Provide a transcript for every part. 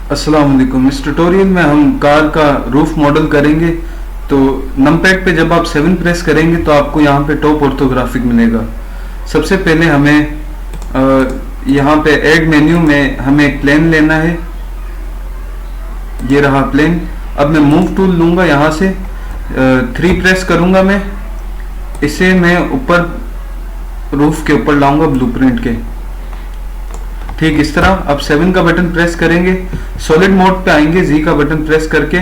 अस्सलाम वालेकुम। इस ट्यूटोरियल में हम कार का रूफ मॉडल करेंगे। तो नमपैड पे जब आप 7 प्रेस करेंगे तो आपको यहाँ पे टॉप ऑर्थोग्राफिक मिलेगा। सबसे पहले हमें यहाँ पे ऐड मेन्यू में हमें एक प्लेन लेना है। ये रहा प्लेन। अब मैं मूव टूल लूँगा, यहाँ से 3 प्रेस करूँगा मैं। इसे मैं ऊपर रूफ के ऊपर लाऊंगा ब्लूप्रिंट के, ठीक इस तरह। अब 7 का बटन प्रेस करेंगे, सॉलिड मोड पे आएंगे, जी का बटन प्रेस करके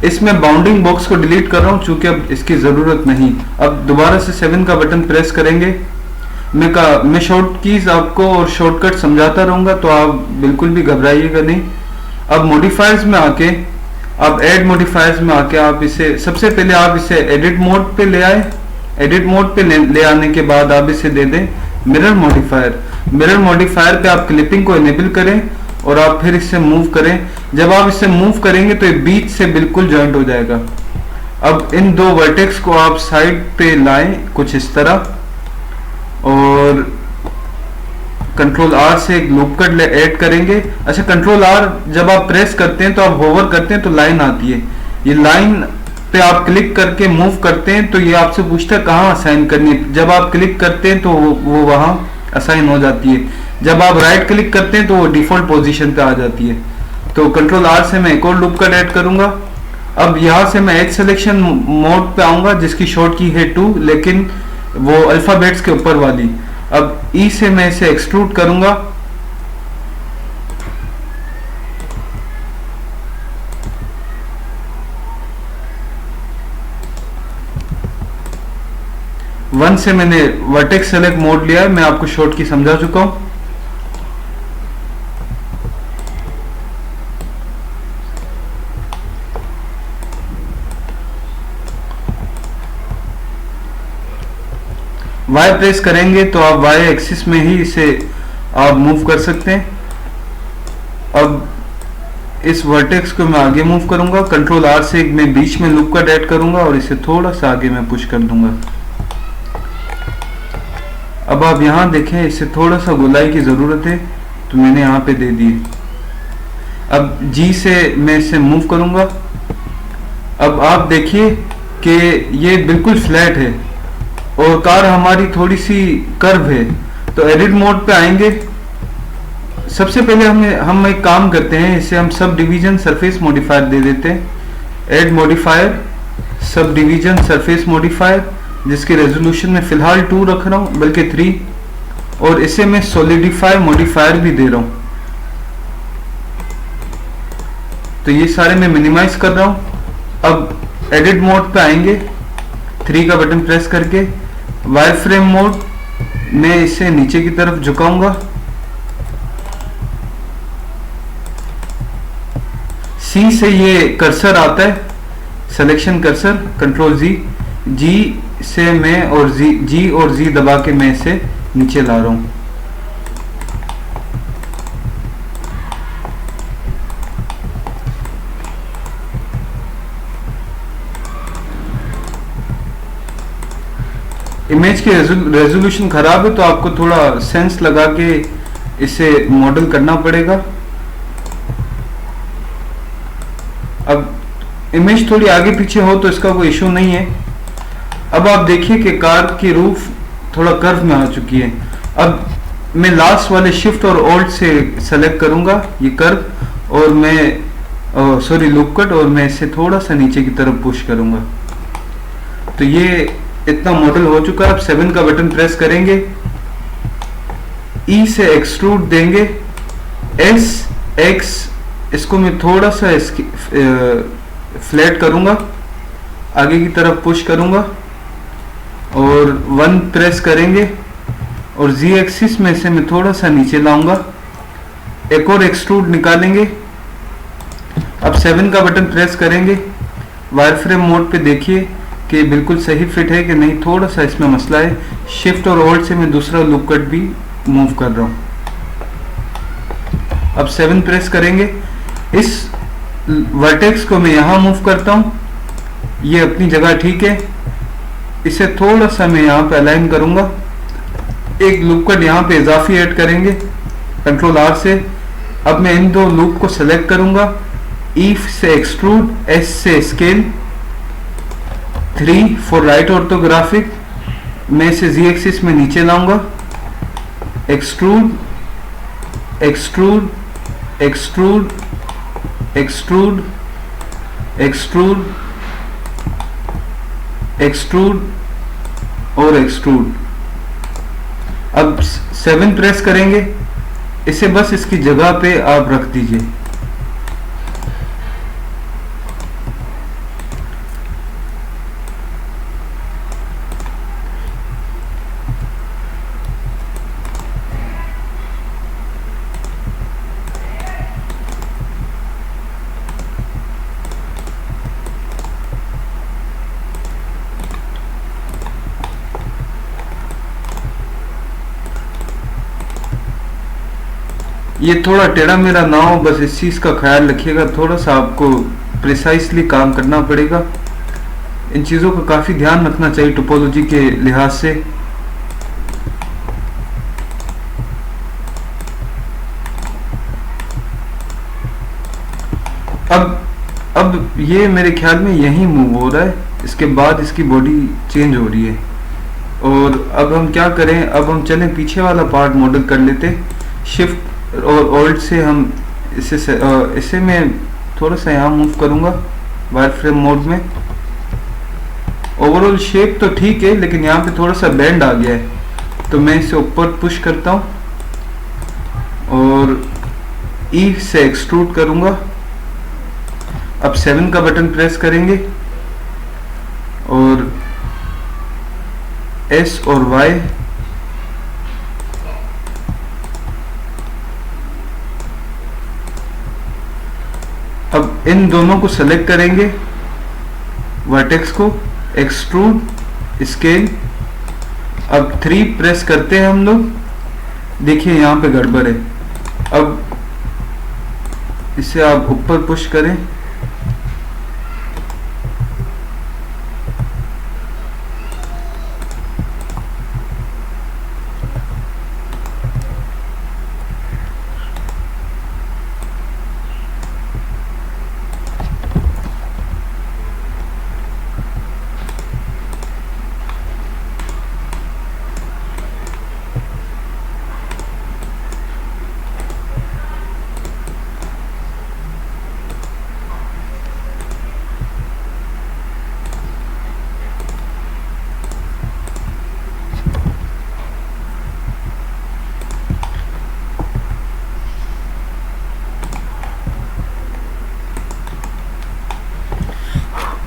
इसमें बाउंडिंग बॉक्स को डिलीट कर रहा हूँ चूंकि अब इसकी ज़रूरत नहीं। अब दोबारा से 7 का बटन प्रेस करेंगे। मैं शॉर्ट कीज आपको और शॉर्टकट समझाता रहूँगा, तो आप बिल्कुल भी घबराइएगा नहीं। अब मॉडिफायर्स में आके, अब ऐड मॉडिफायर्स में आके आप इसे सबसे पहले आप इसे एडिट मोड पे ले आए। एडिट मोड पे ले आने के बाद आप इसे दे दें मिरर मॉडिफायर। मिरर मॉडिफायर पे आप क्लिपिंग को इनेबल करें और आप फिर इससे मूव करें। जब आप इससे मूव करेंगे तो ये बीच से बिल्कुल जॉइंट हो जाएगा। अब इन दो वर्टेक्स को आप साइड पे लाएं कुछ इस तरह, और कंट्रोल आर से एक लूप कट ऐड करेंगे। अच्छा, कंट्रोल आर जब आप प्रेस करते हैं तो आप होवर करते हैं तो लाइन आती है। ये लाइन पे आप क्लिक करके मूव करते हैं तो ये आपसे पूछता है कहाँ असाइन करनी है। जब आप क्लिक करते हैं तो वो वहाँ असाइन हो जाती है। जब आप राइट क्लिक करते हैं तो वो डिफॉल्ट पोजीशन पे आ जाती है। तो कंट्रोल आर से मैं एक और लूप कट ऐड करूंगा। अब यहाँ से मैं एज सिलेक्शन मोड पे आऊंगा जिसकी शॉर्ट की है 2, लेकिन वो अल्फाबेट्स के ऊपर वाली। अब ई से मैं इसे एक्सट्रूड करूंगा। वन से मैंने वर्टेक्स सेलेक्ट मोड लिया है, मैं आपको शॉर्ट की समझा चुका हूं। वाई प्रेस करेंगे तो आप वाई एक्सिस में ही इसे आप मूव कर सकते हैं। अब इस वर्टेक्स को मैं आगे मूव करूंगा। कंट्रोल आर से मैं बीच में लूप कट ऐड करूंगा और इसे थोड़ा सा आगे मैं पुश कर दूंगा। अब आप यहाँ देखें, इसे थोड़ा सा गोलाई की जरूरत है तो मैंने यहाँ पे दे दी। अब जी से मैं इसे मूव करूंगा। अब आप देखिए कि ये बिल्कुल फ्लैट है और कार हमारी थोड़ी सी कर्व है। तो एडिट मोड पे आएंगे। सबसे पहले हम एक काम करते हैं, इसे हम सब डिवीजन सरफेस मॉडिफायर दे देते हैं। Add modifier sub division surface modifier, जिसके रेजोल्यूशन में फिलहाल 2 रख रहा हूं, बल्कि 3, और इसे मैं सॉलिडिफाई मॉडिफायर भी दे रहा हूं। तो ये सारे मैं मिनिमाइज कर रहा हूं। अब एडिट मोड पे आएंगे, 3 का बटन प्रेस करके वायर फ्रेम मोड में इसे नीचे की तरफ झुकाऊंगा। सी से ये कर्सर आता है, सिलेक्शन कर्सर, कंट्रोल जी। जी से मैं और जी और जी दबा के मैं इसे नीचे ला रहा हूं। इमेज की रेजोल्यूशन खराब है तो आपको थोड़ा सेंस लगा के इसे मॉडल करना पड़ेगा। अब इमेज थोड़ी आगे पीछे हो तो इसका कोई इशू नहीं है। अब आप देखिए कि कार की रूफ थोड़ा कर्व में आ चुकी है। अब मैं लास्ट वाले शिफ्ट और ऑल्ट से सेलेक्ट करूंगा ये कर्व, और मैं सॉरी लूप कट, और मैं इसे थोड़ा सा नीचे की तरफ पुश करूंगा। तो ये इतना मॉडल हो चुका है। अब 7 का बटन प्रेस करेंगे, ई से एक्सट्रूड देंगे, एस एक्स इसको मैं थोड़ा सा फ्लैट करूंगा, आगे की तरफ पुश करूंगा, और 1 प्रेस करेंगे और जी एक्सिस में से मैं थोड़ा सा नीचे लाऊंगा। एक और एक्सट्रूड निकालेंगे। अब 7 का बटन प्रेस करेंगे, वायर फ्रेम मोड पे देखिए कि बिल्कुल सही फिट है कि नहीं, थोड़ा सा इसमें मसला है। शिफ्ट और होल्ड से मैं दूसरा लूप कट भी मूव कर रहा हूं। अब 7 प्रेस करेंगे, इस वर्टेक्स को मैं यहां मूव करता हूं, ये अपनी जगह ठीक है। इसे थोड़ा सा मैं यहाँ पे अलाइन करूंगा। एक लूप कट यहाँ पे इजाफी ऐड करेंगे, कंट्रोल आर से अब मैं इन दो लूप को सेलेक्ट करूंगा, ई से एक्सट्रूड, एस से स्केल, 3 फॉर राइट ऑर्थोग्राफिक, मैं इसे जी एक्सिस में नीचे लाऊंगा, extrude extrude extrude extrude extrude extrude और एक्सट्रूड। अब 7 प्रेस करेंगे, इसे बस इसकी जगह पे आप रख दीजिए। ये थोड़ा टेढ़ा मेरा ना हो, बस इस चीज़ का ख्याल रखिएगा, थोड़ा सा आपको प्रिसाइसली काम करना पड़ेगा। इन चीज़ों का काफ़ी ध्यान रखना चाहिए टोपोलॉजी के लिहाज से। अब ये मेरे ख्याल में यही मूव हो रहा है, इसके बाद इसकी बॉडी चेंज हो रही है। और अब हम क्या करें, अब हम चलें पीछे वाला पार्ट मॉडल कर लेते। शिफ्ट और ऑल्ट से हम इसे मैं थोड़ा सा यहाँ मूव करूँगा वायर फ्रेम मोड में। ओवरऑल शेप तो ठीक है, लेकिन यहाँ पे थोड़ा सा बेंड आ गया है, तो मैं इसे ऊपर पुश करता हूँ और ई से एक्सट्रूड करूँगा। अब 7 का बटन प्रेस करेंगे और एस और वाई, अब इन दोनों को सेलेक्ट करेंगे, वर्टेक्स को, एक्सट्रूड, स्केल। अब 3 प्रेस करते हैं हम लोग, देखिए यहाँ पे गड़बड़ है। अब इसे आप ऊपर पुश करें,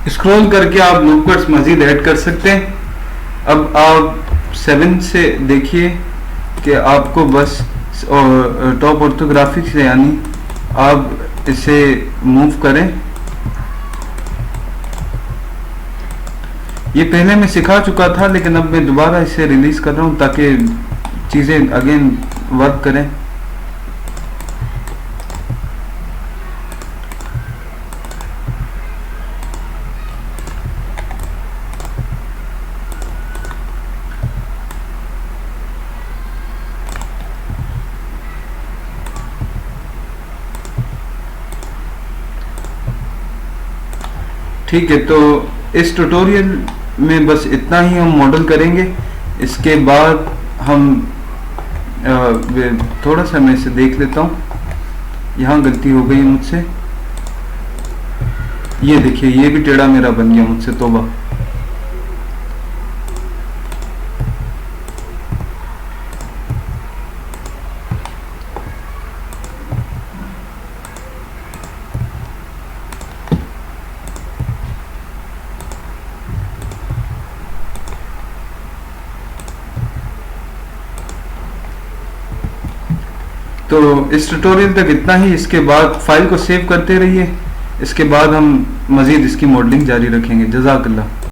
स्क्रॉल करके आप लूप कट्स मजीद ऐड कर सकते हैं। अब आप 7 से देखिए कि आपको बस टॉप ऑर्थोग्राफिक से, यानी आप इसे मूव करें। ये पहले मैं सिखा चुका था, लेकिन अब मैं दोबारा इसे रिलीज कर रहा हूँ ताकि चीज़ें अगेन वर्क करें। ठीक है, तो इस ट्यूटोरियल में बस इतना ही हम मॉडल करेंगे। इसके बाद हम थोड़ा सा मैं इसे देख लेता हूँ, यहाँ गलती हो गई मुझसे। ये देखिए, ये भी टेढ़ा मेरा बन गया मुझसे, तौबा। तो इस ट्यूटोरियल तक इतना ही। इसके बाद फाइल को सेव करते रहिए, इसके बाद हम मज़ीद इसकी मॉडलिंग जारी रखेंगे। जज़ाकल्लाह।